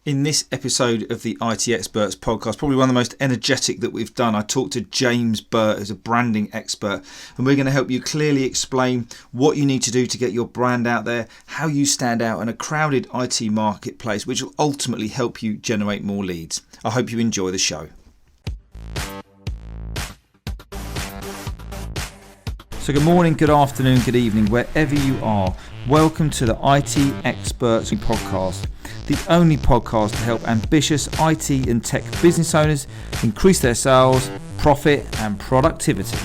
In this episode of the IT Experts podcast, probably one of the most energetic that we've done, I talked to James Burtt, who's a branding expert, and we're going to help you clearly explain what you need to do to get your brand out there, how you stand out in a crowded IT marketplace, which will ultimately help you generate more leads. I hope you enjoy the show. So good morning, good afternoon, good evening, wherever you are. Welcome to the IT Experts podcast, the only podcast to help ambitious IT and tech business owners increase their sales, profit, and productivity.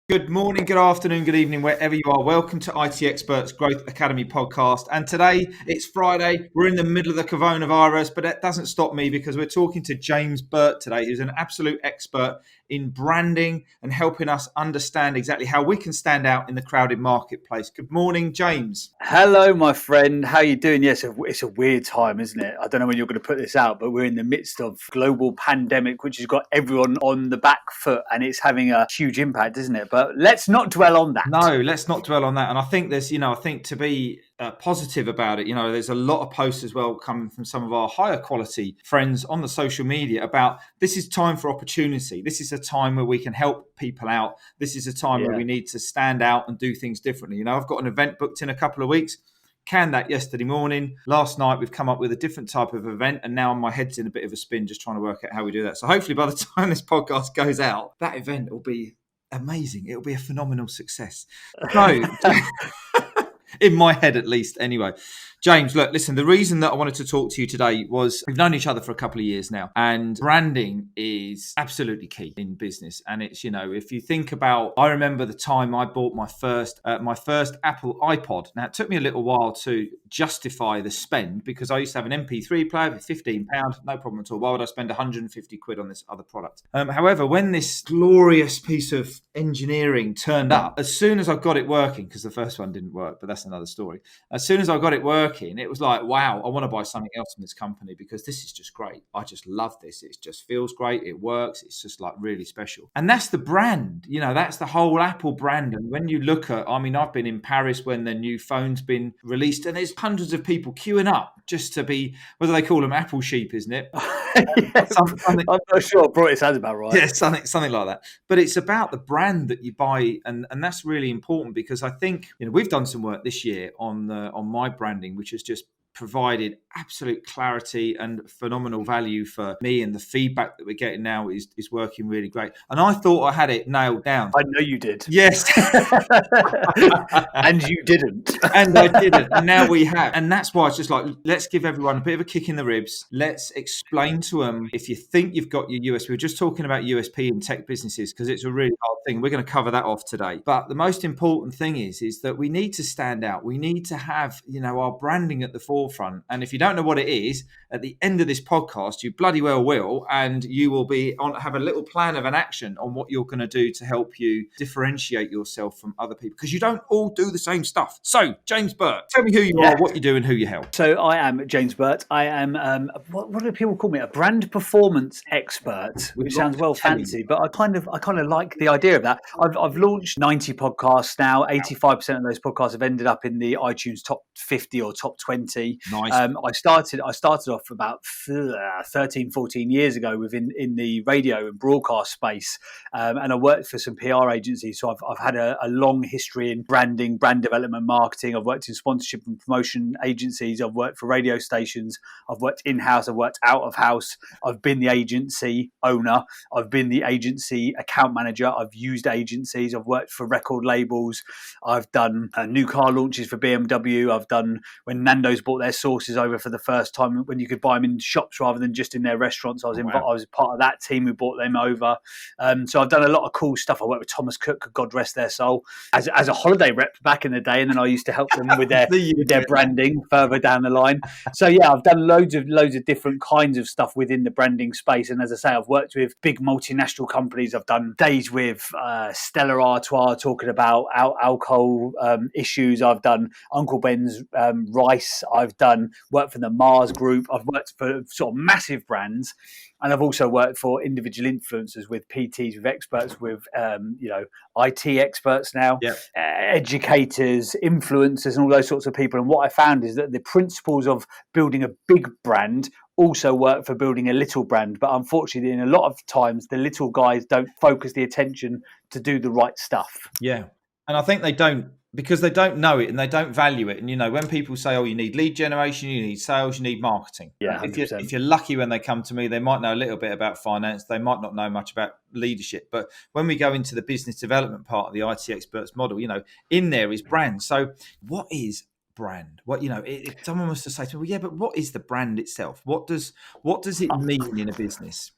Good morning, good afternoon, good evening, wherever you are. Welcome to IT Experts Growth Academy podcast. And today it's Friday. We're in the middle of the coronavirus, but that doesn't stop me because we're talking to James Burtt today, who's an absolute expert in branding and helping us understand exactly how we can stand out in the crowded marketplace. Good morning, James. Hello, my friend. How are you doing? Yes, it's a weird time, isn't it? I don't know when you're going to put this out, but we're in the midst of global pandemic, which has got everyone on the back foot, and it's having a huge impact, isn't it? But let's not dwell on that. No, let's not dwell on that. And I think there's, I think to be positive about it, there's a lot of posts as well coming from some of our higher quality friends on the social media about this is time for opportunity. This is a time where we can help people out. This is a time where we need to stand out and do things differently. I've got an event booked in a couple of weeks. Canned that yesterday morning. Last night we've come up with a different type of event, and now my head's in a bit of a spin just trying to work out how we do that. So hopefully by the time this podcast goes out, that event will be amazing. It'll be a phenomenal success. So, in my head at least anyway. James, look, listen, the reason that I wanted to talk to you today was we've known each other for a couple of years now, and branding is absolutely key in business. And it's, if you think about, I remember the time I bought my first Apple iPod. Now, it took me a little while to justify the spend because I used to have an MP3 player for £15, no problem at all. Why would I spend 150 quid on this other product? However, when this glorious piece of engineering turned up, as soon as I got it working, because the first one didn't work, but that's another story. As soon as I got it working, it was like, wow, I want to buy something else from this company because this is just great. I just love this. It just feels great. It works. It's just like really special. And that's the brand, that's the whole Apple brand. And when you look at, I've been in Paris when the new phone's been released and there's hundreds of people queuing up just to be, what do they call them? Apple sheep, isn't it? I'm not sure. It sounds about right. Yeah, something like that. But it's about the brand that you buy, and that's really important because I think we've done some work this year on my branding, which has just provided absolute clarity and phenomenal value for me, and the feedback that we're getting now is working really great. And I thought I had it nailed down. I know you did. Yes. And you didn't. And I didn't. And now we have. And that's why it's just like, let's give everyone a bit of a kick in the ribs. Let's explain to them, if you think you've got your USP, we're just talking about USP in tech businesses because it's a really hard thing. We're going to cover that off today. But the most important thing is that we need to stand out. We need to have, our branding at the forefront. And if you don't know what it is, at the end of this podcast, you bloody well will, and you will have a little plan of an action on what you're going to do to help you differentiate yourself from other people, because you don't all do the same stuff. So, James Burtt, tell me who you are, what you do, and who you help. So, I am James Burtt. I am, what do people call me? A brand performance expert, which sounds well fancy, but I kind of like the idea of that. I've launched 90 podcasts now. 85% of those podcasts have ended up in the iTunes top 50 or top 20. Nice. I started off about 13, 14 years ago in the radio and broadcast space, and I worked for some PR agencies. So I've had a long history in branding, brand development, marketing. I've worked in sponsorship and promotion agencies. I've worked for radio stations. I've worked in-house. I've worked out of house. I've been the agency owner. I've been the agency account manager. I've used agencies. I've worked for record labels. I've done new car launches for BMW. I've done when Nando's bought their sauces over for the first time, when you could buy them in shops rather than just in their restaurants. I was part of that team who bought them over. So I've done a lot of cool stuff. I worked with Thomas Cook, God rest their soul, as a holiday rep back in the day, and then I used to help them with their branding further down the line. So yeah, I've done loads of different kinds of stuff within the branding space. And as I say, I've worked with big multinational companies. I've done days with Stella Artois talking about alcohol issues. I've done Uncle Ben's rice. I've I've done work for the Mars Group. I've worked for sort of massive brands, and I've also worked for individual influencers with PTs, with experts, with IT experts now, Yeah. educators, influencers, and all those sorts of people. And what I found is that the principles of building a big brand also work for building a little brand. But unfortunately, in a lot of times, the little guys don't focus the attention to do the right stuff. Yeah. And I think they don't, because they don't know it and they don't value it. And, you know, when people say, oh, you need lead generation, you need sales, you need marketing. Yeah, if you're lucky when they come to me, they might know a little bit about finance. They might not know much about leadership. But when we go into the business development part of the IT experts model, you know, in there is brand. So what is brand? What, you know, if someone was to say to me, well, yeah, but what is the brand itself? What does it mean in a business?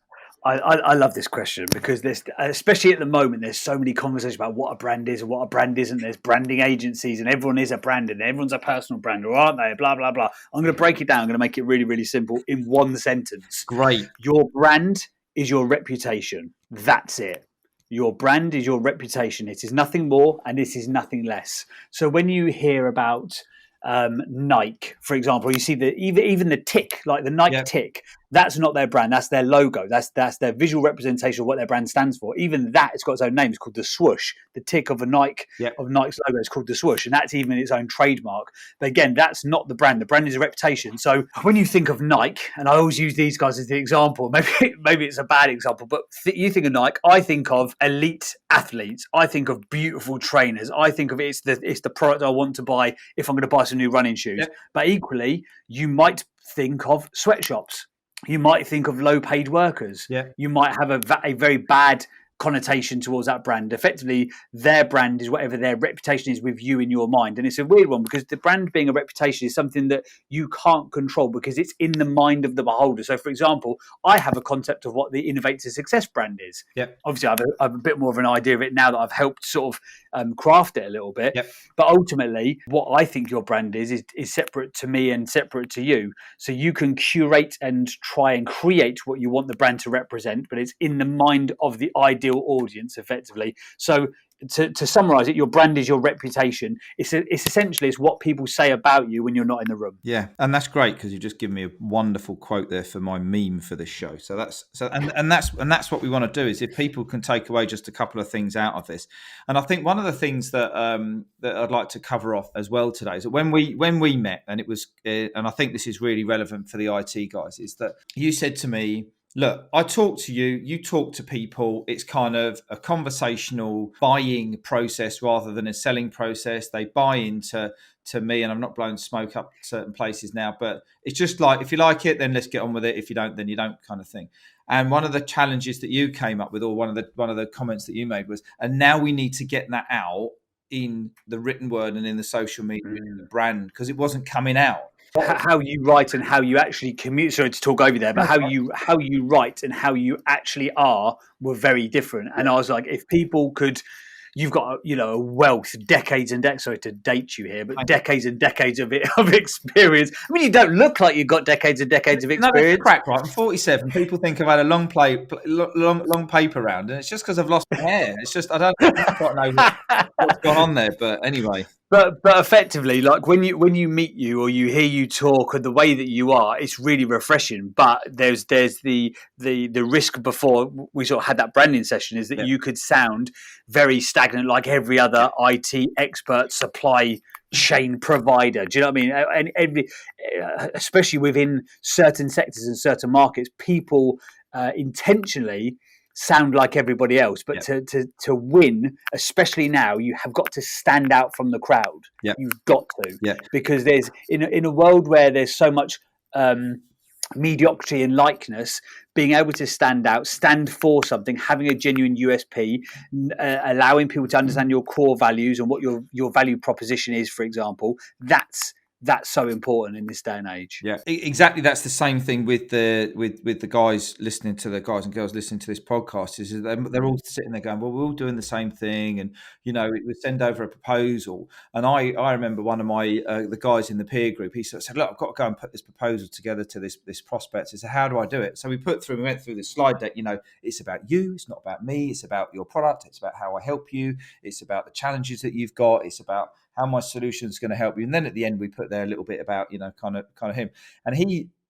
I love this question because there's, especially at the moment, there's so many conversations about what a brand is and what a brand isn't. There's branding agencies and everyone is a brand and everyone's a personal brand, or aren't they? Blah, blah, blah. I'm going to break it down. I'm going to make it really, really simple in one sentence. Great. Your brand is your reputation. That's it. Your brand is your reputation. It is nothing more and it is nothing less. So when you hear about Nike, for example, you see the even the tick, like the Nike tick, that's not their brand, that's their logo, that's their visual representation of what their brand stands for. Even that, it's got its own name, it's called the swoosh. The tick of a Nike of Nike's logo is called the swoosh, and that's even its own trademark. But again, that's not the brand is a reputation. So when you think of Nike, and I always use these guys as the example, maybe it's a bad example, but you think of Nike, I think of elite athletes, I think of beautiful trainers, I think of it's the product I want to buy if I'm going to buy some new running shoes. But equally, you might think of sweatshops. You might think of low-paid workers. You might have a very bad connotation towards that brand. Effectively, their brand is whatever their reputation is with you in your mind. And it's a weird one because the brand being a reputation is something that you can't control because it's in the mind of the beholder. So, for example, I have a concept of what the Innovate to Success brand is. Obviously, I have a bit more of an idea of it now that I've helped sort of craft it a little bit. But ultimately, what I think your brand is separate to me and separate to you. So you can curate and try and create what you want the brand to represent, but it's in the mind of the ideal audience, effectively. So to summarize it, your brand is your reputation. It's essentially what people say about you when you're not in the room. Yeah, and that's great because you just given me a wonderful quote there for my meme for this show. So that's what we want to do is if people can take away just a couple of things out of this. And I think one of the things that I'd like to cover off as well today is that when we met, and it was, and I think this is really relevant for the IT guys, is that you said to me, look, I talk to you, you talk to people. It's kind of a conversational buying process rather than a selling process. They buy into me, and I'm not blowing smoke up certain places now, but it's just like, if you like it, then let's get on with it. If you don't, then you don't, kind of thing. And one of the challenges that you came up with, or one of the comments that you made was, and now we need to get that out in the written word and in the social media, in the brand, because it wasn't coming out. How you write and how you actually communicate. Sorry to talk over there, but how you write and how you actually are were very different. And I was like, if people could, you've got a wealth, decades and decades. Sorry to date you here, but decades and decades of experience. I mean, you don't look like you've got decades and decades of experience. No, it's crack, right? I'm 47. People think I've had a long paper round, and it's just because I've lost my hair. It's just I don't quite know what's gone on there, but anyway. But effectively, like when you meet you or you hear you talk and the way that you are, it's really refreshing. But there's the risk before we sort of had that branding session is that you could sound very stagnant, like every other IT expert supply chain provider. Do you know what I mean? And especially within certain sectors and certain markets, people intentionally sound like everybody else, but to win, especially now, you have got to stand out from the crowd. You've got to, because there's in a world where there's so much mediocrity and likeness, being able to stand out, stand for something, having a genuine USP, allowing people to understand your core values and what your value proposition is, for example, that's so important in this day and age. Yeah, exactly. That's the same thing with the guys listening to the guys and girls listening to this podcast. Is they're all sitting there going, well, we're all doing the same thing, and it would send over a proposal. And I remember one of my the guys in the peer group. He sort of said, look, I've got to go and put this proposal together to this prospect. I said, how do I do it? So we went through this slide deck. It's about you. It's not about me. It's about your product. It's about how I help you. It's about the challenges that you've got. It's about how my solution is going to help you. And then at the end, we put there a little bit about, kind of him. And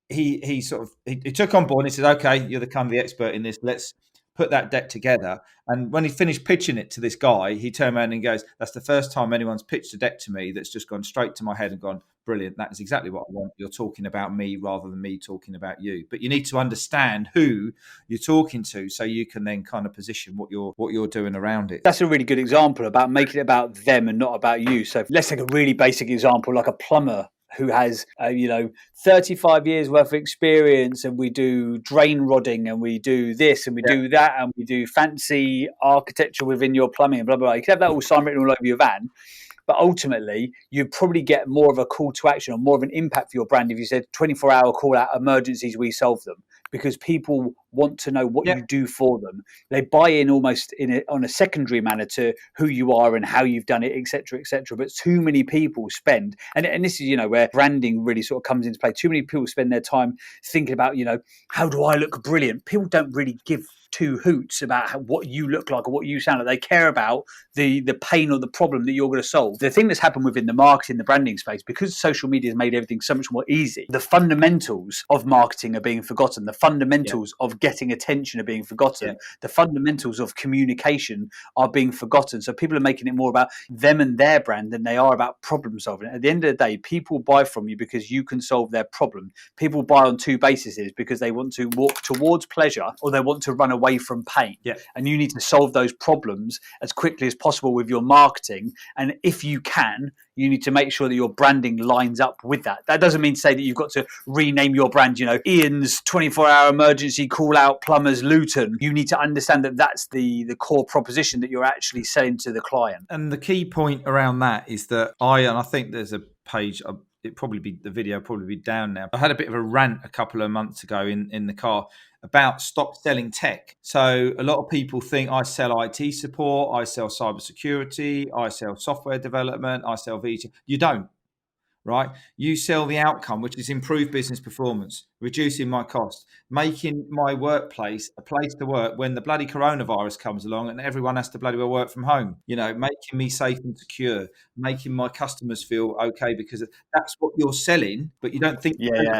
he sort of, he took on board and he said, okay, you're the kind of the expert in this. Let's put that deck together. And when he finished pitching it to this guy, he turned around and goes, that's the first time anyone's pitched a deck to me that's just gone straight to my head and gone, brilliant. That is exactly what I want. You're talking about me rather than me talking about you. But you need to understand who you're talking to so you can then kind of position what you're doing around it. That's a really good example about making it about them and not about you. So let's take a really basic example, like a plumber who has 35 years worth of experience, and we do drain rodding and we do this and we do that and we do fancy architecture within your plumbing and blah blah blah. You can have that all signed written all over your van, but ultimately you'd probably get more of a call to action or more of an impact for your brand if you said 24-hour call out emergencies, we solve them, because people want to know what you do for them. They buy in almost on a secondary manner to who you are and how you've done it, etc., etc. But too many people spend, and this is, where branding really sort of comes into play. Too many people spend their time thinking about, how do I look brilliant? People don't really give two hoots about what you look like or what you sound like. They care about the pain or the problem that you're going to solve. The thing that's happened within the marketing, the branding space, because social media has made everything so much more easy, the fundamentals of marketing are being forgotten. The fundamentals of getting attention are being forgotten. The fundamentals of communication are being forgotten. So people are making it more about them and their brand than they are about problem solving. At the end of the day, people buy from you because you can solve their problem. People buy on two bases, because they want to walk towards pleasure or they want to run away from pain. And you need to solve those problems as quickly as possible with your marketing. And if you can, you need to make sure that your branding lines up with that. That doesn't mean to say that you've got to rename your brand, Ian's 24-hour emergency call out plumbers Luton. You need to understand that that's the core proposition that you're actually selling to the client. And the key point around that is that I think there's a page, the video probably be down now. I had a bit of a rant a couple of months ago in the car about stop selling tech. So a lot of people think I sell IT support, I sell cybersecurity, I sell software development, I sell VC. You don't, right? You sell the outcome, which is improved business performance, reducing my cost, making my workplace a place to work when the bloody coronavirus comes along and everyone has to bloody well work from home, making me safe and secure, making my customers feel okay, because that's what you're selling, but you don't think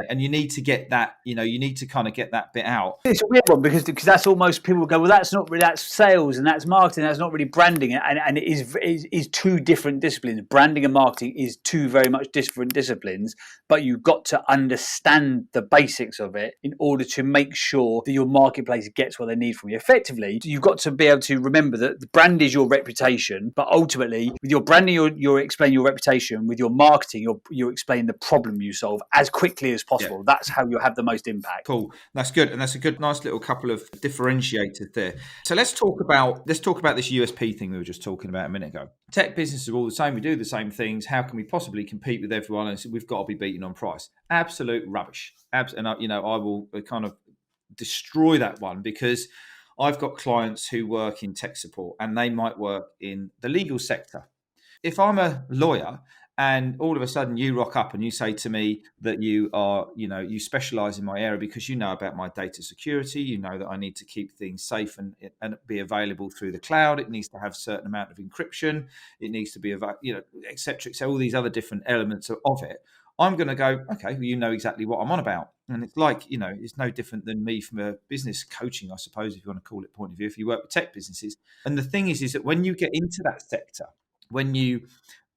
and you need to get that, you need to kind of get that bit out. It's a weird one because that's almost, people go, well, that's sales and that's marketing, that's not really branding, and it is two different disciplines. Branding and marketing is two very much different disciplines, but you've got to understand the basics of it in order to make sure that your marketplace gets what they need from you. Effectively, you've got to be able to remember that the brand is your reputation, but ultimately with your branding, you're explaining your reputation. With your marketing, you're explaining the problem you solve as quickly as possible. That's how you'll have the most impact. Cool. That's good. And that's a good, nice little couple of differentiators there. So let's talk about this USP thing we were just talking about a minute ago. Tech businesses are all the same. We do the same things. How can we possibly compete with everyone? And so we've got to be beaten on price. Absolute rubbish. And I will kind of destroy that one, because I've got clients who work in tech support and they might work in the legal sector. If I'm a lawyer and all of a sudden you rock up and you say to me that you are, you specialize in my area because you know about my data security, you know that I need to keep things safe and be available through the cloud. It needs to have a certain amount of encryption. It needs to be, et cetera, all these other different elements of it. I'm going to go, okay, well, you know exactly what I'm on about. And it's like, it's no different than me from a business coaching, I suppose, if you want to call it point of view, if you work with tech businesses. And the thing is that when you get into that sector, when you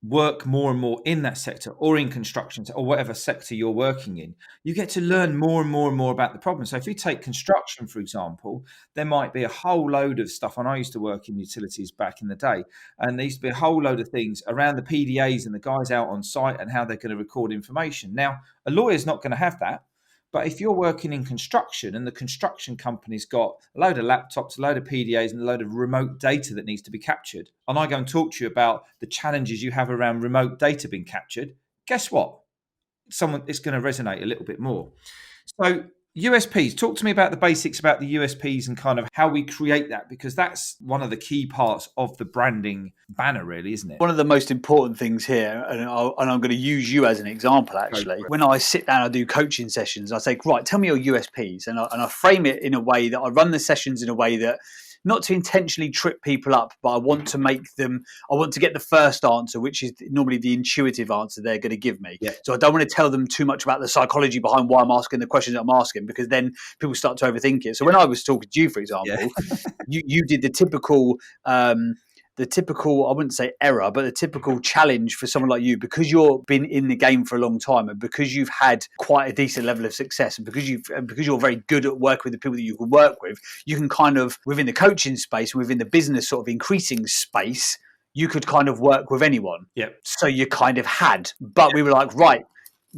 work more and more in that sector or in construction or whatever sector you're working in, you get to learn more and more and more about the problem. So if you take construction, for example, there might be a whole load of stuff. And I used to work in utilities back in the day, and there used to be a whole load of things around the PDAs and the guys out on site and how they're going to record information. Now, a lawyer's not going to have that. But if you're working in construction and the construction company's got a load of laptops, a load of PDAs and a load of remote data that needs to be captured, and I go and talk to you about the challenges you have around remote data being captured, guess what? It's going to resonate a little bit more. So USPs, talk to me about the basics about the USPs and kind of how we create that, because that's one of the key parts of the branding banner, really, isn't it? One of the most important things here, and I'm going to use you as an example, actually. When I sit down, I do coaching sessions, I say, right, tell me your USPs. And I frame it in a way that I run the sessions in a way that not to intentionally trip people up, but I want to get the first answer, which is normally the intuitive answer they're going to give me. Yeah. So I don't want to tell them too much about the psychology behind why I'm asking the questions I'm asking, because then people start to overthink it. So when I was talking to you, for example, you did the typical, I wouldn't say error, but the typical challenge for someone like you, because you've been in the game for a long time, and because you've had quite a decent level of success, and because you're very good at working with the people that you can work with, you can kind of, within the coaching space, within the business sort of increasing space, you could kind of work with anyone. Yeah. So you kind of had, but we were like, right,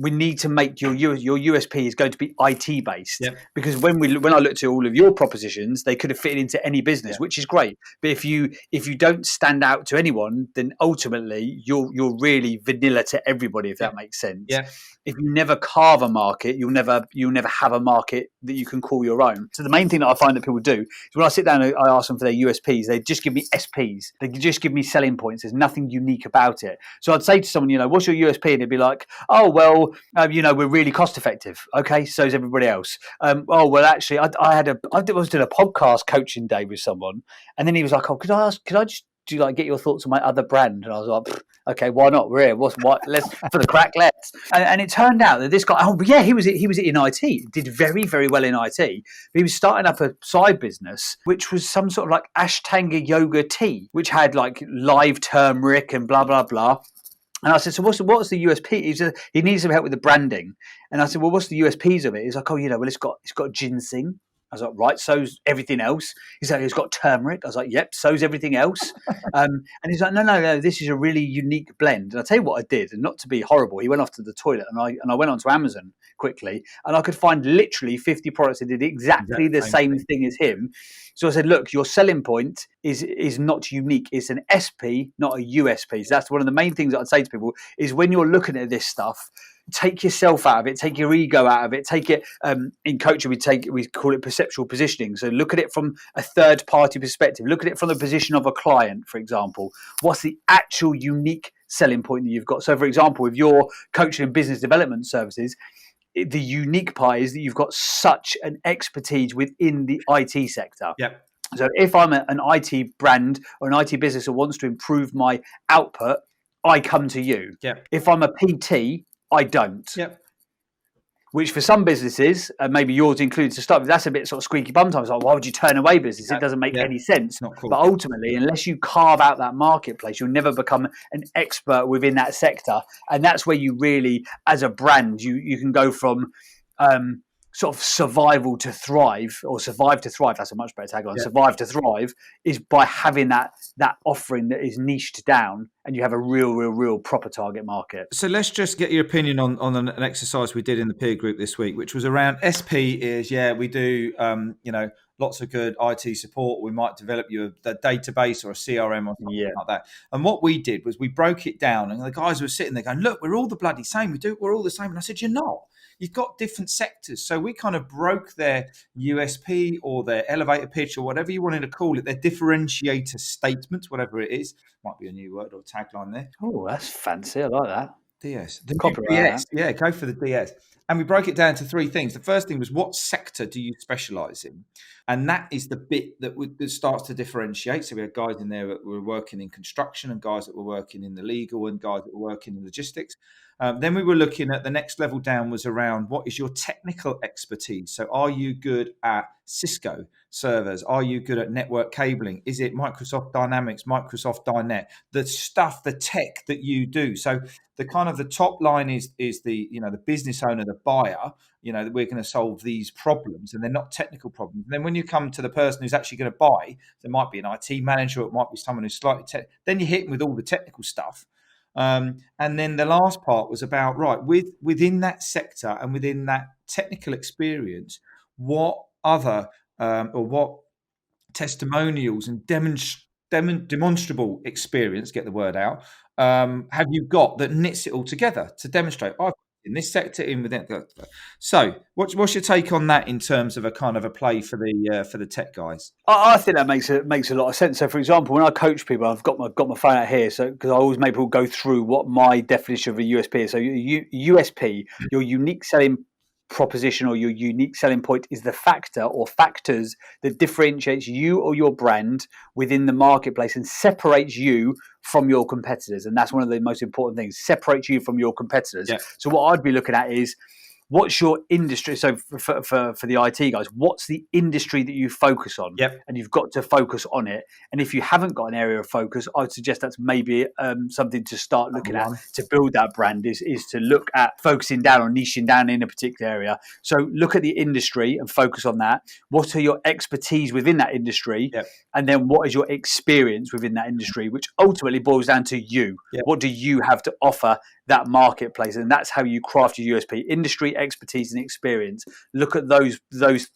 we need to make your USP is going to be IT based. Yep. Because when I looked at all of your propositions, they could have fitted into any business, which is great. But if you don't stand out to anyone, then ultimately you're really vanilla to everybody, if that makes sense. Yeah. If you never carve a market, you'll never have a market that you can call your own. So the main thing that I find that people do is when I sit down and I ask them for their USPs, they just give me SPs. They just give me selling points. There's nothing unique about it. So I'd say to someone, what's your USP? And they'd be like, oh, well, we're really cost effective. Okay, so is everybody else. Oh, well, actually, I was doing a podcast coaching day with someone, and then he was like, oh, could I just get your thoughts on my other brand? And I was like, okay, why not? We're here. Let's for the crack, let's. And it turned out that this guy, he was in IT, did very, very well in IT. But he was starting up a side business, which was some sort of like Ashtanga yoga tea, which had like live turmeric and blah, blah, blah. And I said, so what's the USP? He said he needs some help with the branding. And I said, well, what's the USPs of it? He's like, it's got ginseng. I was like, right, so's everything else. He's like, it's got turmeric. I was like, yep, so's everything else. And he's like, no, this is a really unique blend. And I'll tell you what I did, and not to be horrible, he went off to the toilet, and I went onto Amazon quickly, and I could find literally 50 products that did exactly the same thing as him. So I said, look, your selling point is not unique. It's an SP, not a USP. So that's one of the main things that I'd say to people is when you're looking at this stuff, take yourself out of it, take your ego out of it, take it, in coaching, we call it perceptual positioning. So look at it from a third party perspective, look at it from the position of a client, for example. What's the actual unique selling point that you've got? So for example, if you're coaching and business development services, the unique part is that you've got such an expertise within the IT sector. Yep. So if I'm an IT brand or an IT business that wants to improve my output, I come to you. Yep. If I'm a PT, I don't. Yep. Which for some businesses, and maybe yours included to start with, that's a bit sort of squeaky bum time. It's like, why would you turn away business? It doesn't make any sense. Not cool. But ultimately, unless you carve out that marketplace, you'll never become an expert within that sector. And that's where you really, as a brand, you can go from sort of survival to thrive, or survive to thrive. That's a much better tagline. Yeah. Survive to thrive is by having that offering that is niched down, and you have a real proper target market. So let's just get your opinion on an exercise we did in the peer group this week, which was around SP. We do lots of good IT support. We might develop you a database or a CRM or something like that. And what we did was we broke it down, and the guys were sitting there going, look, we're all the bloody same. We're all the same. And I said, you're not. You've got different sectors. So we kind of broke their USP or their elevator pitch or whatever you wanted to call it, their differentiator statement, whatever it is. Might be a new word or tagline there. Oh, that's fancy. I like that. DS. The DS. Yeah, go for the DS. And we broke it down to three things. The first thing was, what sector do you specialize in? And that is the bit that starts to differentiate. So we had guys in there that were working in construction, and guys that were working in the legal, and guys that were working in logistics. Then we were looking at the next level down was around, what is your technical expertise? So are you good at Cisco servers? Are you good at network cabling? Is it Microsoft Dynamics, Microsoft Dynet? The stuff, the tech that you do. So the kind of the top line is the business owner, the buyer, that we're going to solve these problems, and they're not technical problems. And then when you come to the person who's actually going to buy, there might be an IT manager, or it might be someone who's slightly then you hit them with all the technical stuff. And then the last part was about, right, within that sector and within that technical experience, what other or what testimonials and demonstrable experience, get the word out, have you got that knits it all together to demonstrate, in this sector, in within. So what's your take on that in terms of a kind of a play for the tech guys? I think that makes a lot of sense. So for example, when I coach people, I've got my phone out here, so because I always make people go through what my definition of a USP is. So USP, your unique selling proposition or your unique selling point is the factor or factors that differentiates you or your brand within the marketplace and separates you from your competitors. And that's one of the most important things, separates you from your competitors. Yeah. So what I'd be looking at is, what's your industry? So for the IT guys, what's the industry that you focus on? Yep. And you've got to focus on it. And if you haven't got an area of focus, I would suggest that's maybe something to start looking at to build that brand is to look at focusing down or niching down in a particular area. So look at the industry and focus on that. What are your expertise within that industry? Yep. And then what is your experience within that industry, which ultimately boils down to you. Yep. What do you have to offer that marketplace? And that's how you craft your USP: industry, expertise, and experience. Look at those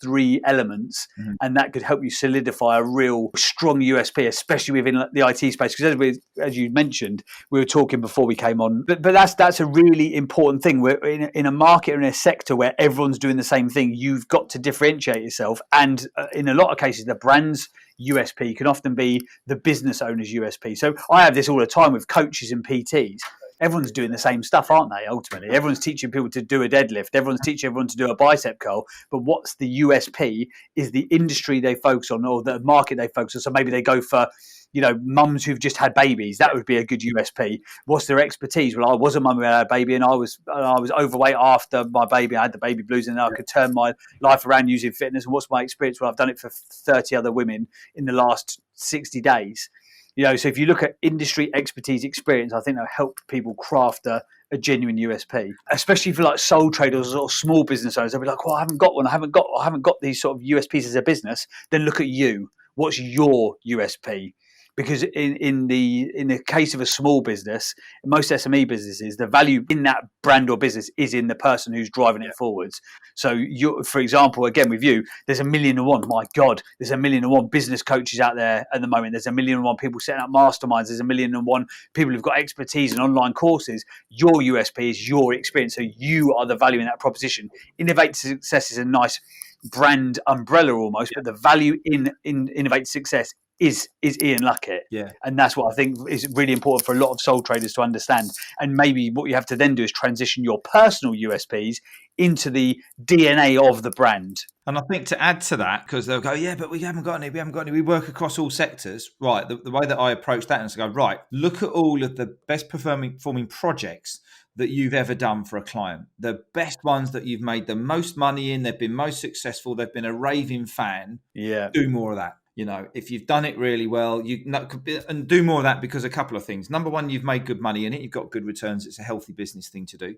three elements, and that could help you solidify a real strong USP, especially within the IT space. Because as you mentioned, we were talking before we came on, but that's a really important thing. We're in a market or in a sector where everyone's doing the same thing. You've got to differentiate yourself, and in a lot of cases, the brand's USP can often be the business owner's USP. So I have this all the time with coaches and PTs. Everyone's doing the same stuff, aren't they? Ultimately, everyone's teaching people to do a deadlift. Everyone's teaching everyone to do a bicep curl. But what's the USP is the industry they focus on or the market they focus on. So maybe they go for, mums who've just had babies. That would be a good USP. What's their expertise? Well, I was a mum who had a baby, and I was overweight after my baby. I had the baby blues, and I could turn my life around using fitness. And what's my experience? Well, I've done it for 30 other women in the last 60 days. So if you look at industry, expertise, experience, I think that'll help people craft a genuine USP, especially for like sole traders or small business owners. They'll be like, well, I haven't got one. I haven't got these sort of USPs as a business. Then look at you. What's your USP? Because in the case of a small business, most SME businesses, the value in that brand or business is in the person who's driving it forwards. So, for example, again with you, there's 1,000,001. My God, there's 1,000,001 business coaches out there at the moment. There's 1,000,001 people setting up masterminds. There's 1,000,001 people who've got expertise in online courses. Your USP is your experience. So you are the value in that proposition. Innovate Success is a nice brand umbrella almost, but the value in Innovate Success is Ian Luckett. Yeah. And that's what I think is really important for a lot of sole traders to understand. And maybe what you have to then do is transition your personal USPs into the DNA of the brand. And I think to add to that, because they'll go, yeah, but we haven't got any. We work across all sectors. Right. The way that I approach that is to go, right, look at all of the best performing projects that you've ever done for a client. The best ones that you've made the most money in, they've been most successful, they've been a raving fan. Yeah. Do more of that. If you've done it really well, and do more of that, because a couple of things. Number one, you've made good money in it. You've got good returns. It's a healthy business thing to do.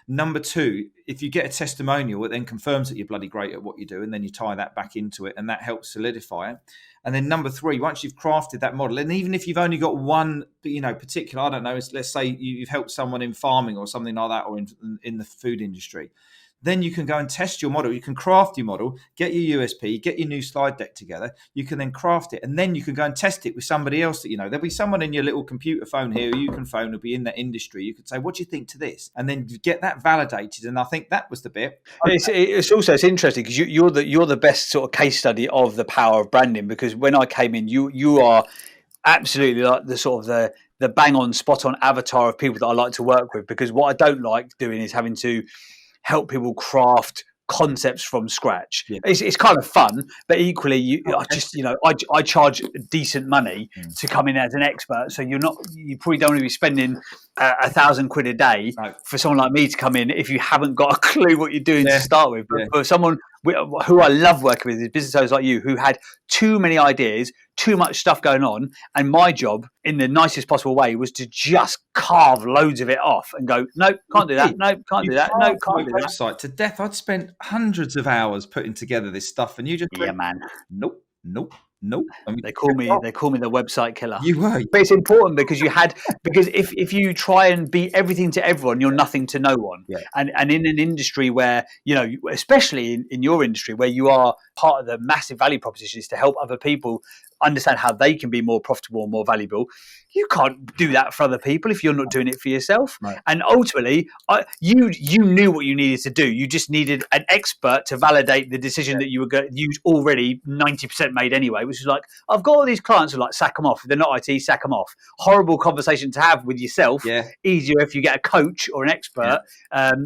Number two, if you get a testimonial, it then confirms that you're bloody great at what you do. And then you tie that back into it, and that helps solidify it. And then number three, once you've crafted that model, and even if you've only got one, particular, I don't know, let's say you've helped someone in farming or something like that, or in the food industry, then you can go and test your model. You can craft your model, get your USP, get your new slide deck together. You can then craft it, and then you can go and test it with somebody else that there'll be someone in your little computer phone here who you can phone, will be in that industry. You could say, what do you think to this? And then get that validated. And I think that was the bit. It's interesting because you're the best sort of case study of the power of branding, because when I came in, you are absolutely like the sort of the bang on, spot on avatar of people that I like to work with, because what I don't like doing is having to help people craft concepts from scratch. Yeah. It's kind of fun, but equally, I charge decent money to come in as an expert. So you probably don't want to be spending £1,000 a day for someone like me to come in if you haven't got a clue what you're doing to start with. But for someone who I love working with, is business owners like you who had too many ideas, too much stuff going on, and my job in the nicest possible way was to just carve loads of it off and go, no, can't do that, no, can't do that, no, can't do that. Website to death. I'd spent hundreds of hours putting together this stuff, and you just went, man, nope. I mean, they call me the website killer. You were, but it's important because if you try and be everything to everyone, you're nothing to no one. Yeah. And in an industry where especially in your industry where you are part of the massive value proposition is to help other people understand how they can be more profitable and more valuable. You can't do that for other people if you're not doing it for yourself. Right. And ultimately, you knew what you needed to do. You just needed an expert to validate the decision that you were going to use already 90% made anyway, which is like, I've got all these clients who are like, sack them off. If they're not IT, sack them off. Horrible conversation to have with yourself. Yeah. Easier if you get a coach or an expert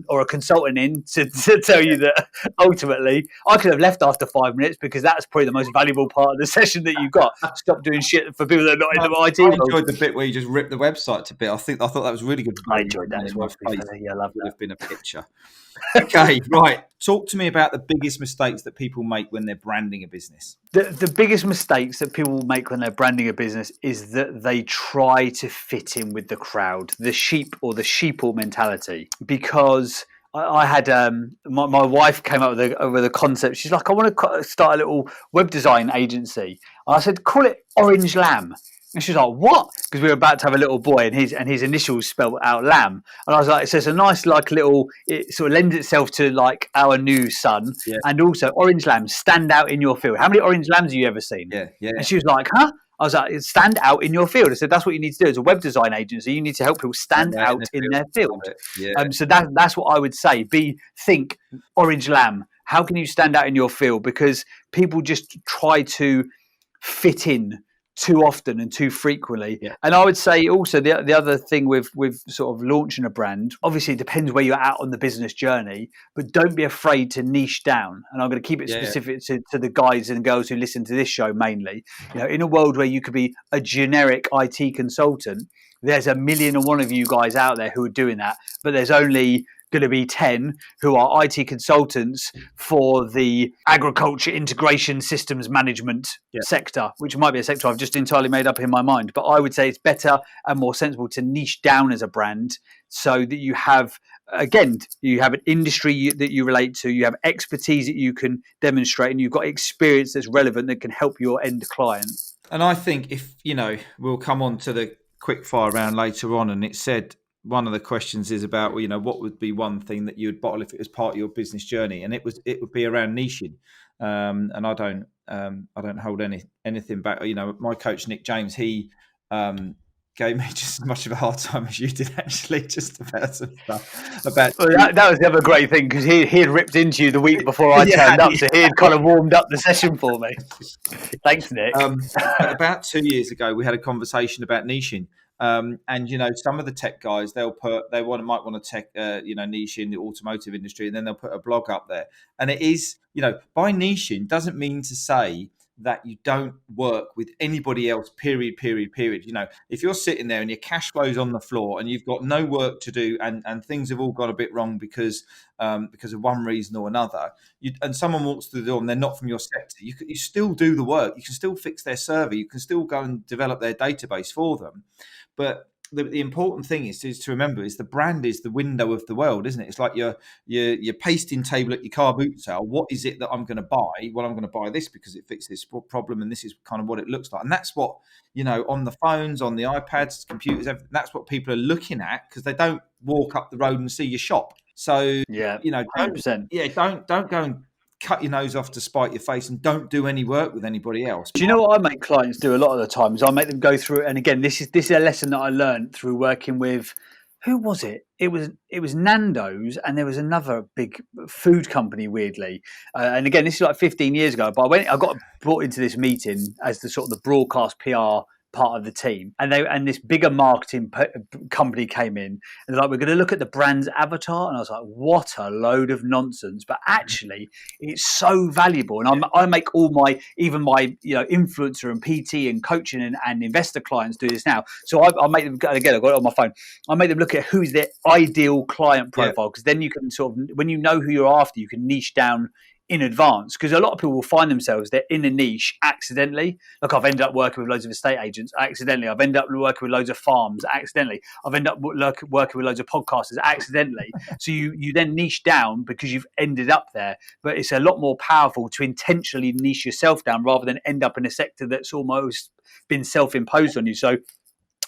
or a consultant in to tell you that ultimately I could have left after 5 minutes because that's probably the most valuable part of the session that you've got. Stop doing shit for people that are not in the IT I world. enjoyed the bit where you just ripped the website to bit. I thought that was really good. I enjoyed that as well. Yeah, I love Would that. have been a picture. Okay, right. Talk to me about the biggest mistakes that people make when they're branding a business. The biggest mistakes that people make when they're branding a business is that they try to fit in with the crowd, the sheep or the sheeple mentality. Because I had my wife came up with a concept. She's like, I want to start a little web design agency. And I said, call it Orange Lamb. And she's like, what? Because we were about to have a little boy, and his initials spelled out Lamb. And I was like, so it's a nice little. It sort of lends itself to like our new son, and also Orange Lamb, stand out in your field. How many orange lambs have you ever seen? Yeah. And she was like, huh? I was like, stand out in your field. I said, that's what you need to do as a web design agency. You need to help people stand out in their field. Yeah. So that's what I would say. Think Orange Lamb. How can you stand out in your field? Because people just try to fit in too often and too frequently. And I would say also the other thing with sort of launching a brand, obviously it depends where you're at on the business journey, but don't be afraid to niche down. And I'm going to keep it specific to the guys and girls who listen to this show mainly. In a world where you could be a generic IT consultant, there's 1,000,001 of you guys out there who are doing that, but there's only going to be 10 who are IT consultants for the agriculture integration systems management sector, which might be a sector I've just entirely made up in my mind. But I would say it's better and more sensible to niche down as a brand so that you have, again, you have an industry that you relate to, you have expertise that you can demonstrate, and you've got experience that's relevant that can help your end client. And I think if, we'll come on to the quickfire round later on, and it said, one of the questions is about, what would be one thing that you would bottle if it was part of your business journey, and it would be around niching. And I don't hold anything back. My coach Nick James, he gave me just as much of a hard time as you did, actually, just about some stuff. That was the other great thing, because he had ripped into you the week before I turned up, so he had kind of warmed up the session for me. Thanks, Nick. About 2 years ago, we had a conversation about niching. And some of the tech guys, might want to niche in the automotive industry, and then they'll put a blog up there. And it is, by niching doesn't mean to say that you don't work with anybody else, period. If you're sitting there and your cash flow's on the floor and you've got no work to do, and things have all gone a bit wrong because of one reason or another, and someone walks through the door and they're not from your sector, you still do the work. You can still fix their server. You can still go and develop their database for them. But the important thing is to remember is the brand is the window of the world, isn't it? It's like your pasting table at your car boot sale. What is it that I'm going to buy? Well, I'm going to buy this because it fixes this problem, and this is kind of what it looks like. And that's what, on the phones, on the iPads, computers, everything, that's what people are looking at, because they don't walk up the road and see your shop. So, 100%. Don't go and cut your nose off to spite your face, and don't do any work with anybody else. Do you know what I make clients do a lot of the time is I make them go through, and again, this is a lesson that I learned through working with, who was it? It was Nando's, and there was another big food company, weirdly. And again, this is like 15 years ago, but I got brought into this meeting as the sort of the broadcast PR part of the team, and this bigger marketing company came in, and they're like, we're going to look at the brand's avatar, and I was like, what a load of nonsense. But actually it's so valuable, and I make all my influencer and PT and coaching and investor clients do this now. So I make them, again, I've got it on my phone, I make them look at who's their ideal client profile, because then you can sort of, when you know who you're after, you can niche down in advance, because a lot of people will find themselves, they're in a niche accidentally. Like, I've ended up working with loads of estate agents accidentally. I've ended up working with loads of farms accidentally. I've ended up working with loads of podcasters accidentally. So you then niche down because you've ended up there. But it's a lot more powerful to intentionally niche yourself down rather than end up in a sector that's almost been self-imposed on you. So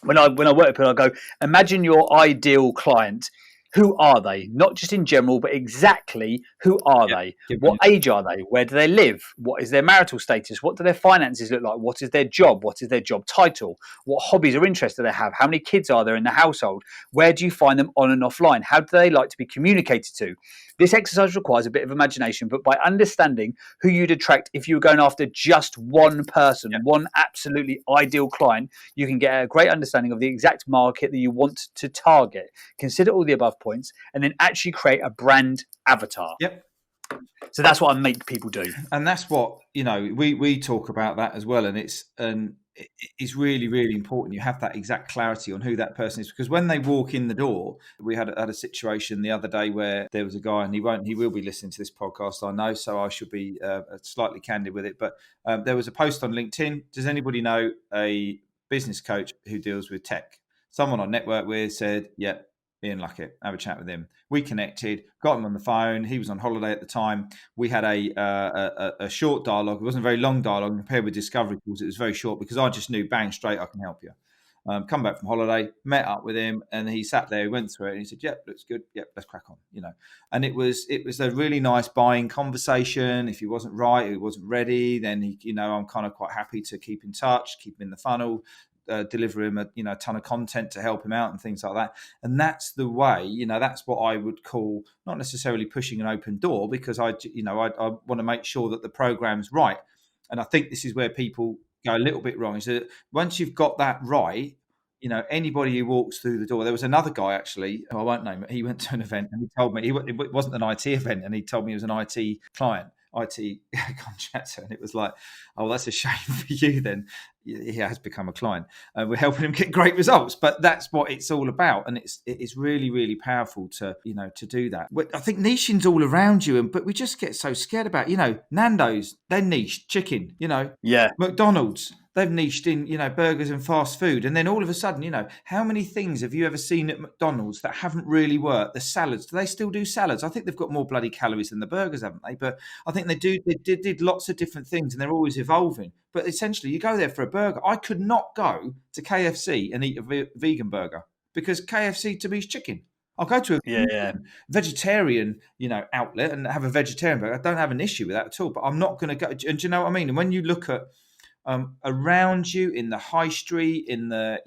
when I work with people, I go, imagine your ideal client who are they? Not just in general, but exactly who are they? What age are they? Where do they live? What is their marital status? What do their finances look like? What is their job? What is their job title? What hobbies or interests do they have? How many kids are there in the household? Where do you find them on and offline? How do they like to be communicated to? This exercise requires a bit of imagination, but by understanding who you'd attract if you were going after just one person, one absolutely ideal client, you can get a great understanding of the exact market that you want to target. Consider all the above points and then actually create a brand avatar. Yep. So that's what I make people do. And that's what, we talk about that as well. And it's really, really important you have that exact clarity on who that person is, because when they walk in the door, we had a situation the other day where there was a guy, and he will be listening to this podcast, I know, so I should be slightly candid with it, but there was a post on LinkedIn. Does anybody know a business coach who deals with tech? Someone I network with said, yep, Ian Luckett, have a chat with him. We connected, got him on the phone. He was on holiday at the time. We had a short dialogue. It wasn't a very long dialogue compared with discovery calls. It was very short because I just knew, bang, straight, I can help you. Come back from holiday, met up with him, and he sat there, he went through it, and he said, yep, looks good. Yep, let's crack on, And it was a really nice buying conversation. If he wasn't right, he wasn't ready, then I'm kind of quite happy to keep in touch, keep him in the funnel, deliver him a ton of content to help him out and things like that. And that's the way, that's what I would call not necessarily pushing an open door, because I want to make sure that the program's right. And I think this is where people go a little bit wrong, is that once you've got that right, anybody who walks through the door. There was another guy, actually, who I won't name it. He went to an event and he told me it wasn't an IT event, and he told me it was an IT client, IT contractor, and it was like, oh, that's a shame for you then. He has become a client. We're helping him get great results, but that's what it's all about, and it's really, really powerful to do that. I think niching's all around you, but we just get so scared about Nando's, they're niche chicken. McDonald's, they've niched in burgers and fast food, and then all of a sudden, how many things have you ever seen at McDonald's that haven't really worked? The salads, do they still do salads? I think they've got more bloody calories than the burgers, haven't they? But I think they did lots of different things, and they're always evolving. But essentially, you go there for a burger. I could not go to KFC and eat a vegan burger, because KFC to me is chicken. I'll go to a vegetarian, outlet and have a vegetarian burger. I don't have an issue with that at all. But I'm not going to go. And do you know what I mean? And when you look at around you in the high street, in the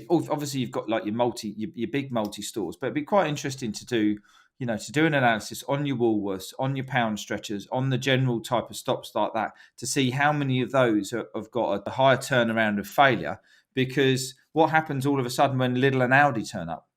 obviously you've got like your big multi stores, but it'd be quite interesting to do. To do an analysis on your Woolworths, on your pound stretchers, on the general type of stops like that, to see how many of those have got a higher turnaround of failure. Because what happens all of a sudden when Lidl and Aldi turn up?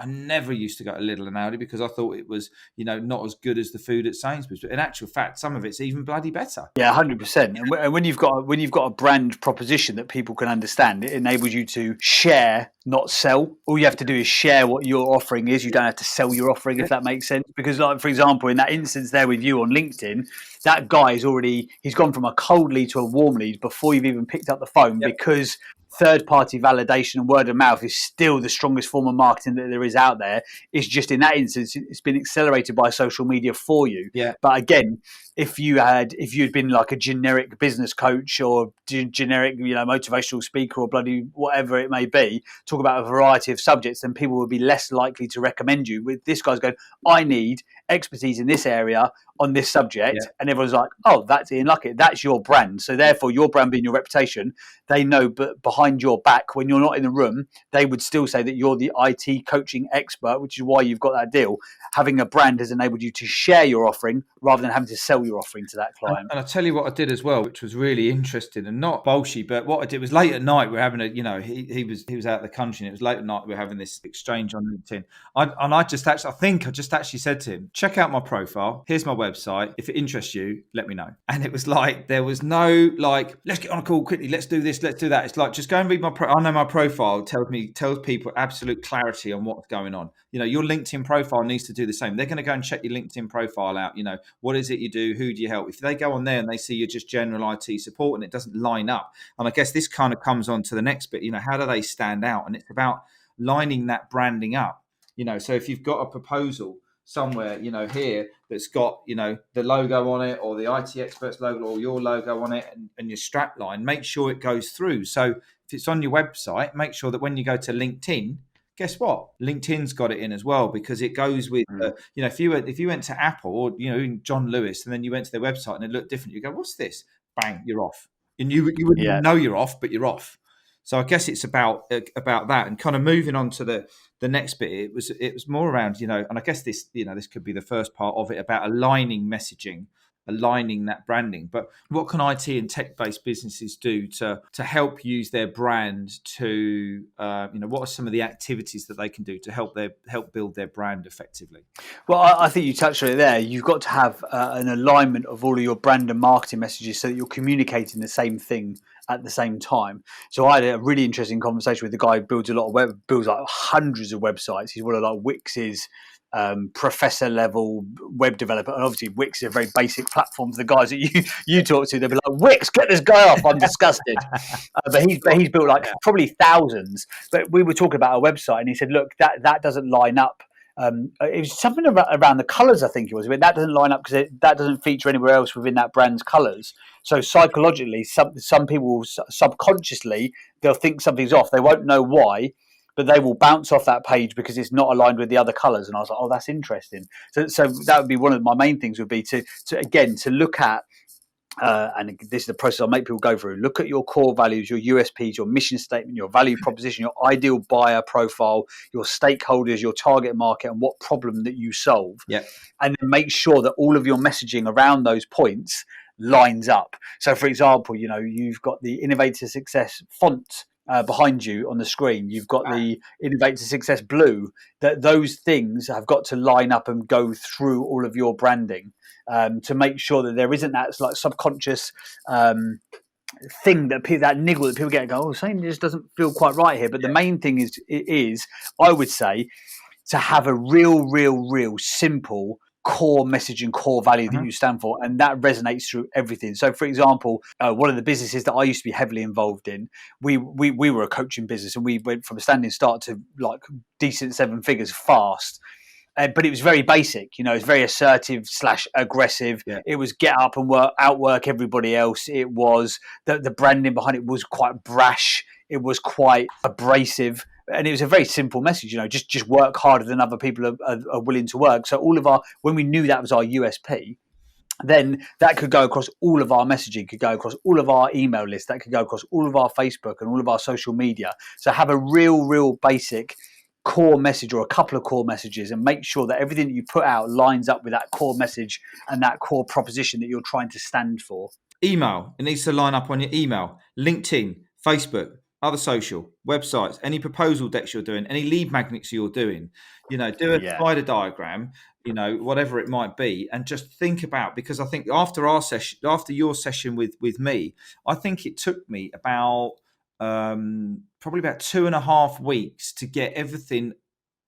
I never used to go to Lidl and Aldi because I thought it was, not as good as the food at Sainsbury's. But in actual fact, some of it's even bloody better. Yeah, 100%. And when you've got a brand proposition that people can understand, it enables you to share, not sell. All you have to do is share what your offering is. You don't have to sell your offering, if that makes sense. Because, like, for example, in that instance there with you on LinkedIn, that guy he's gone from a cold lead to a warm lead before you've even picked up the phone, because third-party validation and word of mouth is still the strongest form of marketing that there is out there. It's just in that instance, it's been accelerated by social media for you. Yeah. But again, if you'd been like a generic business coach or generic, motivational speaker or bloody whatever it may be, talk about a variety of subjects, then people would be less likely to recommend you. With this guy's going, I need expertise in this area on this subject, and everyone's like, oh, that's Ian Luckett, that's your brand. So therefore, your brand being your reputation, they know, but behind your back, when you're not in the room, they would still say that you're the IT coaching expert, which is why you've got that deal. Having a brand has enabled you to share your offering rather than having to sell your offering to that client. And I'll tell you what I did as well, which was really interesting and not bullshit, but what I did was late at night, we're having he was out of the country, and it was late at night, we're having this exchange on LinkedIn. I just actually said to him, check out my profile, here's my website, if it interests you, let me know. And it was like, there was no like, let's get on a call quickly, let's do this, let's do that. It's like, just go and read I know my profile tells people absolute clarity on what's going on. Your LinkedIn profile needs to do the same. They're going to go and check your LinkedIn profile out. What is it you do? Who do you help? If they go on there and they see you're just general IT support and it doesn't line up. And I guess this kind of comes on to the next bit, how do they stand out? And it's about lining that branding up. So if you've got a proposal somewhere, here that's got, the logo on it, or the IT Experts logo, or your logo on it, and your strap line, make sure it goes through. So if it's on your website, make sure that when you go to LinkedIn, Guess what? LinkedIn's got it in as well, because it goes with, if you went to Apple or, John Lewis, and then you went to their website and it looked different, you go, what's this? Bang, you're off. And you wouldn't even know you're off, but you're off. So I guess it's about that, and kind of moving on to the next bit. It was more around, and I guess this could be the first part of it, about aligning messaging, aligning that branding. But what can IT and tech-based businesses do to help use their brand to, what are some of the activities that they can do to help build their brand effectively? Well, I think you touched on it there. You've got to have an alignment of all of your brand and marketing messages so that you're communicating the same thing at the same time. So I had a really interesting conversation with the guy who builds builds like hundreds of websites. He's one of like Wix's professor level web developer, and obviously Wix is a very basic platform for the guys that you talk to. They'll be like, Wix, get this guy off, I'm disgusted. But he's built like probably thousands. But we were talking about a website, and he said, look, that doesn't line up. It was something around the colours, I think it was. I mean, that doesn't line up because that doesn't feature anywhere else within that brand's colours. So psychologically, some people subconsciously, they'll think something's off. They won't know why, but they will bounce off that page because it's not aligned with the other colours. And I was like, oh, that's interesting. So that would be one of my main things, would be to look at, and this is the process I'll make people go through. Look at your core values, your USPs, your mission statement, your value proposition, your ideal buyer profile, your stakeholders, your target market, and what problem that you solve. Yeah. And then make sure that all of your messaging around those points lines up. So, for example, you've got the Innovate to Success font behind you on the screen. You've got the Innovate to Success blue. That those things have got to line up and go through all of your branding. To make sure that there isn't that like subconscious thing that niggle that people get and go, oh, something just doesn't feel quite right here. But the main thing is, I would say, to have a real simple core message and core value that you stand for, and that resonates through everything. So, for example, one of the businesses that I used to be heavily involved in, we were a coaching business, and we went from a standing start to like decent 7 figures fast. But it was very basic, it's very assertive / aggressive. Yeah. It was get up and outwork everybody else. It was the branding behind it was quite brash. It was quite abrasive. And it was a very simple message, just work harder than other people are willing to work. So when we knew that was our USP, then that could go across all of our messaging, could go across all of our email lists, that could go across all of our Facebook and all of our social media. So have a real basic core message or a couple of core messages, and make sure that everything that you put out lines up with that core message and that core proposition that you're trying to stand for. Email, it needs to line up on your email, LinkedIn, Facebook, other social, websites, any proposal decks you're doing, any lead magnets you're doing, do a spider diagram, whatever it might be, and just think about, because I think after your session with me, I think it took me about probably about 2.5 weeks to get everything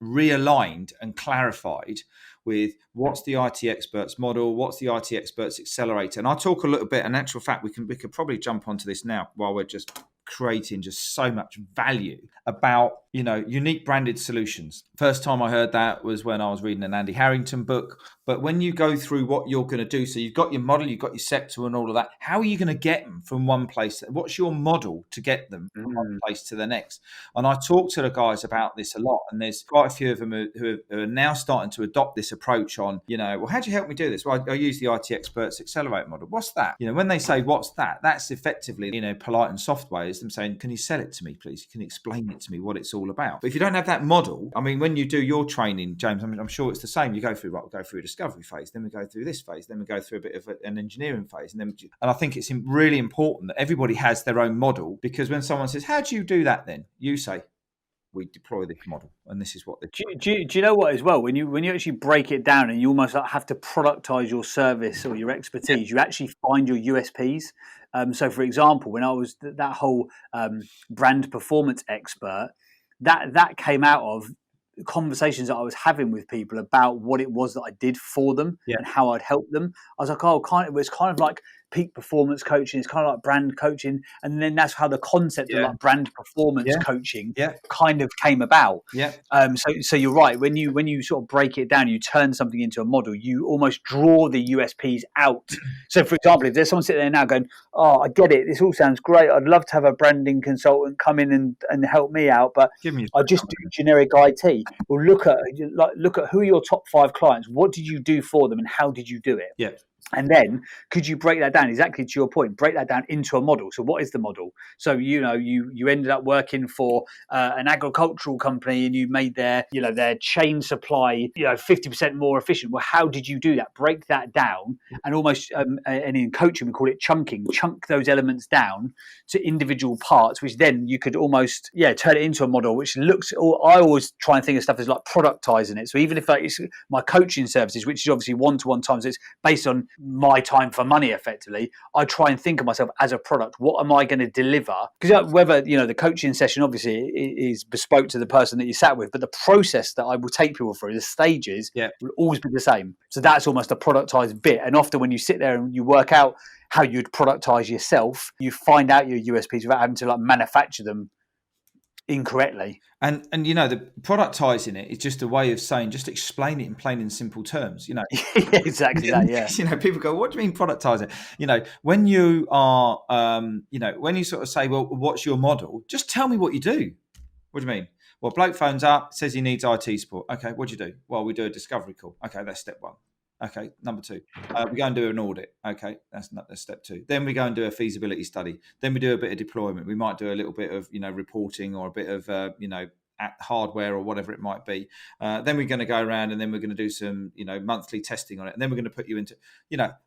realigned and clarified with what's the IT Experts model, what's the IT Experts Accelerator. And I'll talk a little bit, in actual fact, we could probably jump onto this now while we're just creating just so much value about, unique branded solutions. First time I heard that was when I was reading an Andy Harrington book. But when you go through what you're going to do, so you've got your model, you've got your sector and all of that, how are you going to get them from one place? What's your model to get them from one place to the next? And I talk to the guys about this a lot, and there's quite a few of them who are now starting to adopt this approach on, well, how do you help me do this? Well, I use the IT Experts Accelerator model. What's that? When they say, what's that? That's effectively, polite and soft ways, them saying, can you sell it to me, please? Can you explain it to me what it's all about? But if you don't have that model, I mean, when you do your training, James, I'm sure it's the same. You go through a discovery phase, then we go through this phase, then we go through a bit of an engineering phase, and I think it's really important that everybody has their own model, because when someone says, how do you do that then? You say, we deploy this model, and this is what they do you know what as well, when you actually break it down and you almost have to productize your service or your expertise, you actually find your USPs. So for example, when I was that whole brand performance expert, that came out of conversations that I was having with people about what it was that I did for them and how I'd help them. I was like, it's kind of like peak performance coaching. It's kind of like brand coaching. And then that's how the concept of like brand performance coaching kind of came about. Yeah. So you're right. When you sort of break it down, you turn something into a model, you almost draw the USPs out. So for example, if there's someone sitting there now going, oh, I get it, this all sounds great, I'd love to have a branding consultant come in and help me out, but I just do generic IT. Well, look at who are your top 5 clients, what did you do for them, and how did you do it? Yeah. And then could you break that down, exactly to your point, break that down into a model? So what is the model? So, you ended up working for an agricultural company, and you made their chain supply, 50% more efficient. Well, how did you do that? Break that down, and almost, and in coaching, we call it chunking, chunk those elements down to individual parts, which then you could almost, turn it into a model, which looks, I always try and think of stuff as like productizing it. So even if it's my coaching services, which is obviously one-to-one times, it's based on my time for money, effectively, I try and think of myself as a product. What am I going to deliver? Because whether the coaching session obviously is bespoke to the person that you sat with, but the process that I will take people through, the stages, will always be the same. So that's almost a productized bit. And often when you sit there and you work out how you'd productize yourself, you find out your USPs without having to like manufacture them incorrectly. And the productizing it is just a way of saying, just explain it in plain and simple terms. Exactly that. Yeah. People go, what do you mean productize it? When you are, when you sort of say, well, what's your model? Just tell me what you do. What do you mean? Well, bloke phones up, says he needs IT support. Okay, what do you do? Well, we do a discovery call. Okay, that's step 1. Okay, number 2, we go and do an audit. Okay, that's step 2. Then we go and do a feasibility study. Then we do a bit of deployment. We might do a little bit of, reporting, or a bit of, hardware or whatever it might be. Then we're going to go around, and then we're going to do some, monthly testing on it. And then we're going to put you into,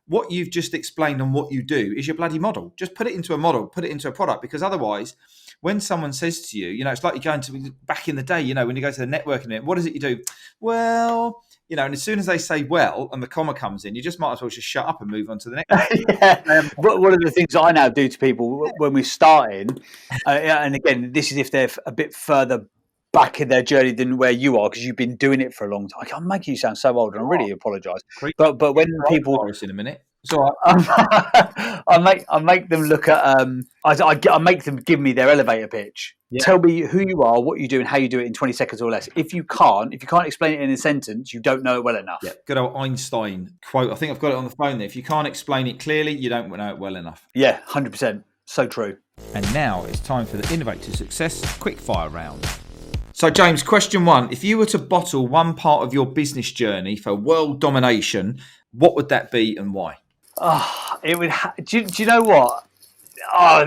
what you've just explained on what you do is your bloody model. Just put it into a model, put it into a product, because otherwise, when someone says to you, it's like you're going to back in the day, when you go to the networking event, what is it you do? Well, and as soon as they say well and the comma comes in, you just might as well just shut up and move on to the next. One of the things I now do to people when we're starting, and again, this is if they're a bit further back in their journey than where you are, because you've been doing it for a long time. I'm making you sound so old, and I really apologise. But when people, in a minute. So I make them look at I make them give me their elevator pitch. Tell me who you are, what you do, and how you do it in 20 seconds or less. If you can't explain it in a sentence, you don't know it well enough. Good old Einstein quote. I think I've got it on the phone there. If you can't explain it clearly, you don't know it well enough. 100%. So true. And now it's time for the Innovate to Success Quickfire Round. So, James, question 1. If you were to bottle one part of your business journey for world domination, what would that be and why? It would. Do you know what?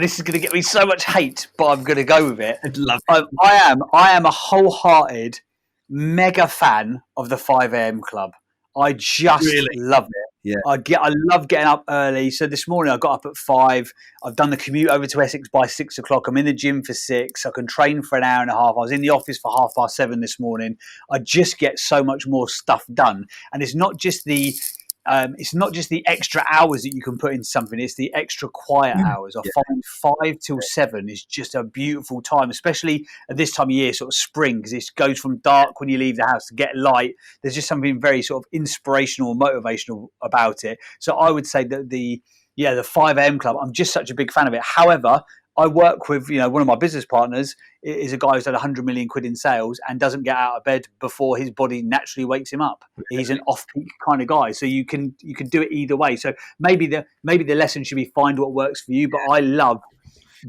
This is going to get me so much hate, but I'm going to go with it. I'd love it. I am a wholehearted mega fan of the 5 a.m. club. I just love it. Yeah. I love getting up early. So this morning I got up at 5. I've done the commute over to Essex by 6 o'clock. I'm in the gym for 6. I can train for an hour and a half. I was in the office for 7:30 this morning. I just get so much more stuff done. And it's not just the extra hours that you can put into something, it's the extra quiet hours. I find 5 till 7 is just a beautiful time, especially at this time of year, sort of spring, because it goes from dark when you leave the house to get light. There's just something very sort of inspirational, motivational about it. So I would say that the 5 a.m. club, I'm just such a big fan of it. However, I work with, one of my business partners is a guy who's had 100 million quid in sales and doesn't get out of bed before his body naturally wakes him up. He's an off-peak kind of guy. So you can do it either way. So maybe the lesson should be find what works for you. But I love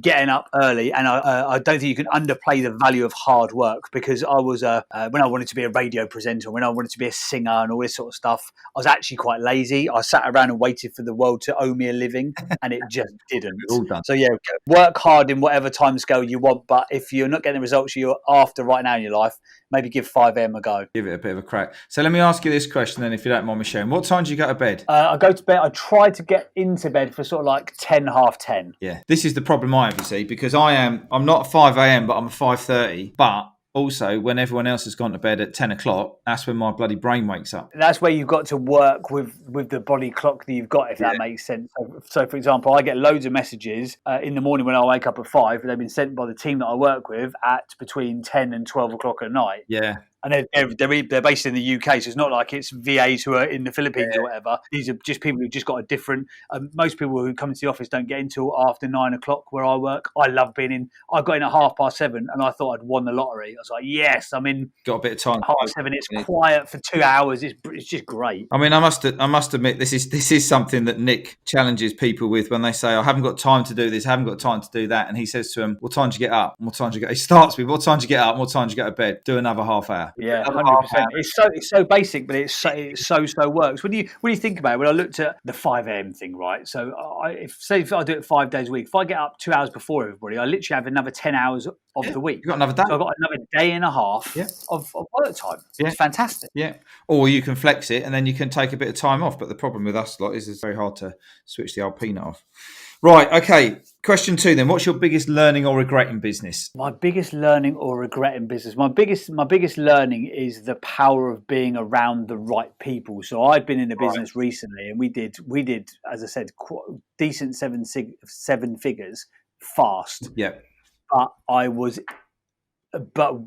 getting up early, and I don't think you can underplay the value of hard work, because I was when I wanted to be a radio presenter, when I wanted to be a singer and all this sort of stuff, I was actually quite lazy. I sat around and waited for the world to owe me a living, and it just didn't. All done. So work hard in whatever time scale you want, but if you're not getting the results you're after right now in your life, maybe give 5 a.m. a go. Give it a bit of a crack. So let me ask you this question then, if you don't mind me sharing. What time do you go to bed? I go to bed. I try to get into bed for sort of like 10, half 10. Yeah. This is the problem I have, you see, because I'm not a 5 a.m., but I'm a 5:30. But also, when everyone else has gone to bed at 10 o'clock, that's when my bloody brain wakes up. That's where you've got to work with the body clock that you've got, if that makes sense. So, for example, I get loads of messages in the morning when I wake up at 5. They've been sent by the team that I work with at between 10 and 12 o'clock at night. Yeah. And they're based in the UK, so it's not like it's VAs who are in the Philippines or whatever. These are just people who've just got a different. Most people who come into the office don't get in until after 9 o'clock where I work. I love being in. I got in at 7:30, and I thought I'd won the lottery. I was like, yes, I'm in. Got a bit of time. 7:30. It's quiet for 2 hours. It's just great. I mean, I must admit, this is something that Nick challenges people with when they say, "I haven't got time to do this, I haven't got time to do that," and he says to them, "What time do you get up? What time do you go?" He starts with, "What time do you get up? What time do you go to bed? Do another half hour." Yeah, 100%. It's so basic, but it so works. When you think about it, when I looked at the 5 a.m. thing, right? So if I do it 5 days a week, if I get up 2 hours before everybody, I literally have another 10 hours of the week. You've got another day. So I've got another day and a half of work time. It's fantastic. Yeah. Or you can flex it and then you can take a bit of time off. But the problem with us lot is it's very hard to switch the old peanut off. Right. Okay. Question 2 then. What's your biggest learning or regret in business? My biggest learning or regret in business. My biggest learning is the power of being around the right people. So I've been in a business recently, and we did, as I said, decent seven figures fast. Yeah. But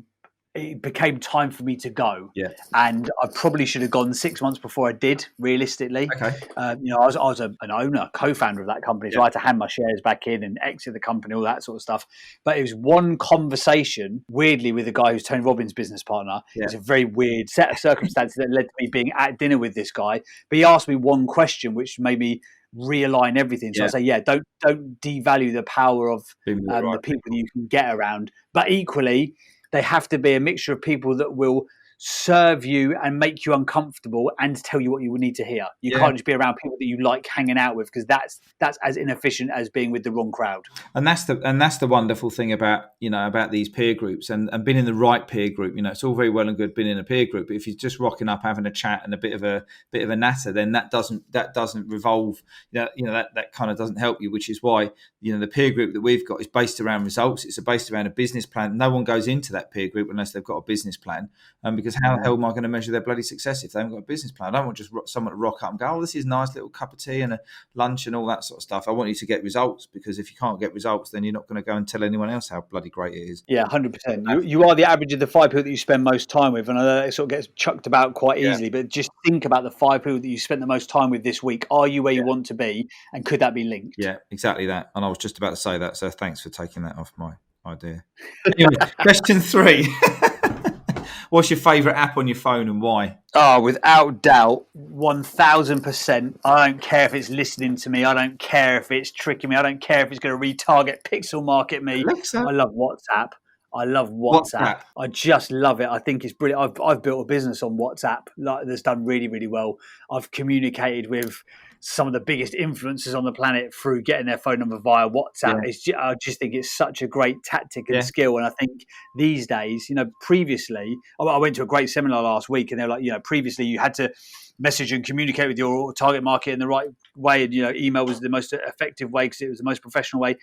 it became time for me to go. Yeah. And I probably should have gone 6 months before I did, realistically. Okay. I was an owner, co-founder of that company. So I had to hand my shares back in and exit the company, all that sort of stuff. But it was one conversation, weirdly, with the guy who's Tony Robbins' business partner. Yeah. It was a very weird set of circumstances that led to me being at dinner with this guy. But he asked me one question, which made me realign everything. So I say, don't devalue the power of the people that you can get around. But equally, they have to be a mixture of people that will serve you and make you uncomfortable and tell you what you need to hear. You can't just be around people that you like hanging out with, because that's as inefficient as being with the wrong crowd. And that's the wonderful thing about these peer groups and being in the right peer group. It's all very well and good being in a peer group, but if you're just rocking up having a chat and a bit of a natter, then that doesn't revolve. That kind of doesn't help you, which is why the peer group that we've got is based around results. It's based around a business plan. No one goes into that peer group unless they've got a business plan, because how the hell am I going to measure their bloody success if they haven't got a business plan? I don't want just someone to rock up and go, "Oh, this is a nice little cup of tea and a lunch and all that sort of stuff." I want you to get results, because if you can't get results, then you're not going to go and tell anyone else how bloody great it is. Yeah, 100%. You are the average of the 5 people that you spend most time with, and I know it sort of gets chucked about quite easily, but just think about the 5 people that you spent the most time with this week. Are you where you want to be, and could that be linked? Yeah, exactly that. And I was just about to say that, so thanks for taking that off my idea. Anyway, question 3. What's your favourite app on your phone and why? Oh, without doubt, 1000%. I don't care if it's listening to me. I don't care if it's tricking me. I don't care if it's going to retarget, pixel market me. Alexa. I love WhatsApp. I love WhatsApp. I just love it. I think it's brilliant. I've built a business on WhatsApp that's done really, really well. I've communicated with some of the biggest influencers on the planet through getting their phone number via WhatsApp. I just think it's such a great tactic and skill. And I think these days, previously, I went to a great seminar last week, and they're like, previously you had to message and communicate with your target market in the right way. And, email was the most effective way because it was the most professional way.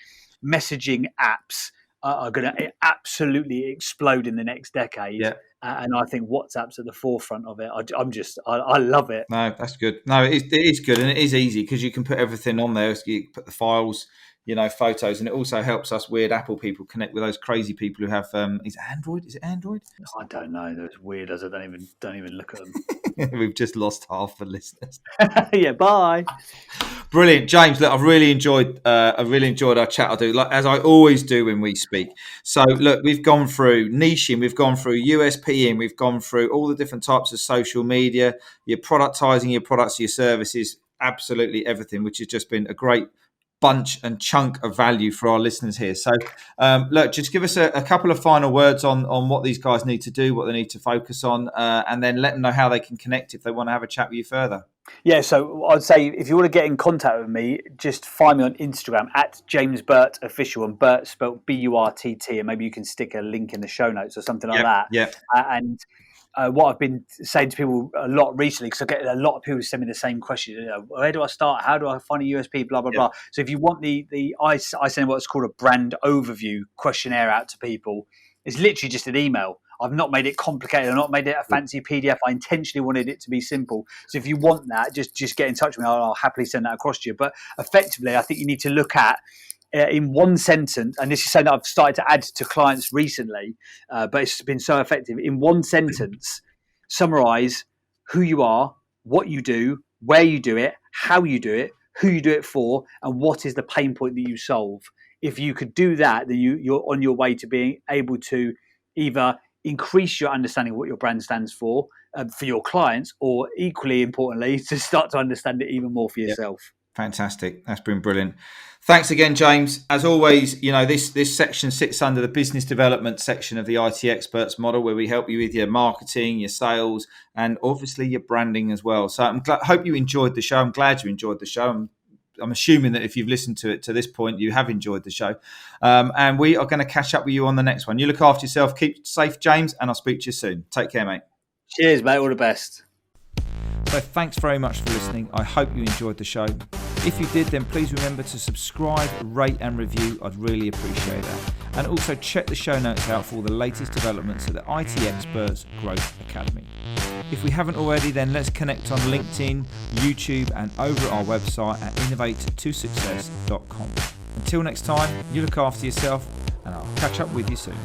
Messaging apps are going to absolutely explode in the next decade. Yeah. And I think WhatsApp's at the forefront of it. I love it. No, that's good. No, it is good, and it is easy because you can put everything on there. You put the files, photos, and it also helps us weird Apple people connect with those crazy people who have. Is it Android? I don't know. Those weirdos. I don't even look at them. We've just lost half the listeners. Yeah. Bye. Brilliant, James. Look, I've really enjoyed our chat. I do, as I always do when we speak. So, look, we've gone through niching, we've gone through USPing, we've gone through all the different types of social media, your productizing, your products, your services, absolutely everything, which has just been a great bunch and chunk of value for our listeners here. So, look, just give us a couple of final words on what these guys need to do, what they need to focus on, and then let them know how they can connect if they want to have a chat with you further. Yeah, so I'd say if you want to get in contact with me, just find me on Instagram at James Burtt Official, and Burt spelled Burtt, and maybe you can stick a link in the show notes or something like that. Yeah. And what I've been saying to people a lot recently, because I get a lot of people who send me the same question, where do I start? How do I find a USP? Blah, blah, blah. So if you want I send what's called a brand overview questionnaire out to people. It's literally just an email. I've not made it complicated. I've not made it a fancy PDF. I intentionally wanted it to be simple. So if you want that, just get in touch with me. I'll happily send that across to you. But effectively, I think you need to look at in one sentence, and this is something that I've started to add to clients recently, but it's been so effective. In one sentence, summarize who you are, what you do, where you do it, how you do it, who you do it for, and what is the pain point that you solve. If you could do that, then you're on your way to being able to either increase your understanding of what your brand stands for your clients, or equally importantly, to start to understand it even more for yourself. Fantastic. That's been brilliant. Thanks again, James. As always, this section sits under the business development section of the IT Experts model, where we help you with your marketing, your sales, and obviously your branding as well. So hope you enjoyed the show. I'm glad you enjoyed the show. I'm assuming that if you've listened to it to this point, you have enjoyed the show. And we are going to catch up with you on the next one. You look after yourself. Keep safe, James, and I'll speak to you soon. Take care, mate. Cheers, mate. All the best. So thanks very much for listening. I hope you enjoyed the show. If you did, then please remember to subscribe, rate and review. I'd really appreciate that. And also check the show notes out for all the latest developments at the IT Experts Growth Academy. If we haven't already, then let's connect on LinkedIn, YouTube and over at our website at innovate2success.com. Until next time, you look after yourself and I'll catch up with you soon.